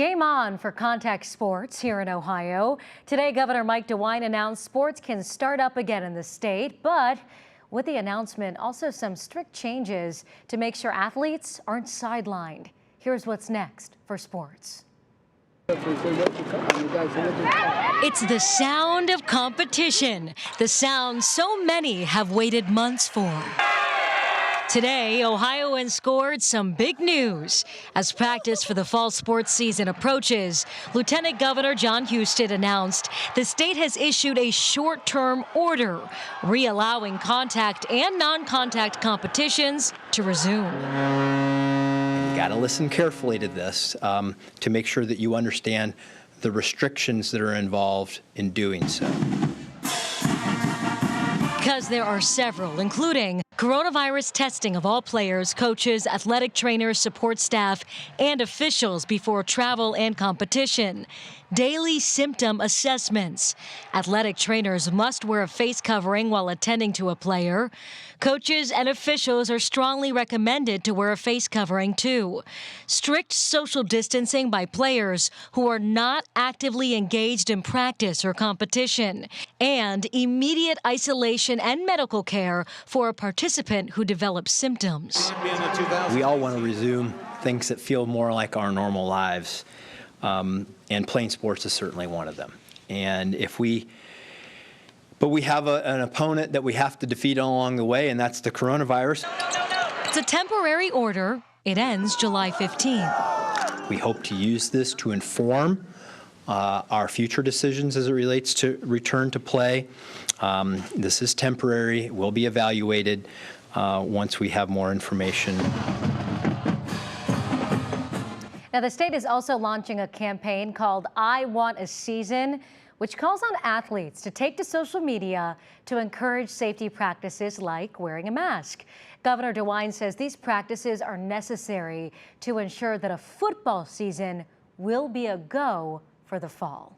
Game on for contact sports here in Ohio. Today, Governor Mike DeWine announced sports can start up again in the state, but with the announcement, also some strict changes to make sure athletes aren't sidelined. Here's what's next for sports. It's the sound of competition, the sound so many have waited months for. Today, Ohioans scored some big news. As practice for the fall sports season approaches, Lieutenant Governor Jon Husted announced the state has issued a short-term order, re-allowing contact and non-contact competitions to resume. You got to listen carefully to this to make sure that you understand the restrictions that are involved in doing so. Because there are several, including coronavirus testing of all players, coaches, athletic trainers, support staff, and officials before travel and competition. Daily symptom assessments. Athletic trainers must wear a face covering while attending to a player. Coaches and officials are strongly recommended to wear a face covering too. Strict social distancing by players who are not actively engaged in practice or competition. And immediate isolation and medical care for a participant who develops symptoms. We all want to resume things that feel more like our normal lives, and playing sports is certainly one of them. And but we have an opponent that we have to defeat along the way, and that's the coronavirus. It's a temporary order. It ends July 15th. We hope to use this to inform our future decisions as it relates to return to play. This is temporary. It will be evaluated once we have more information. Now, the state is also launching a campaign called I Want a Season, which calls on athletes to take to social media to encourage safety practices like wearing a mask. Governor DeWine says these practices are necessary to ensure that a football season will be a go for the fall.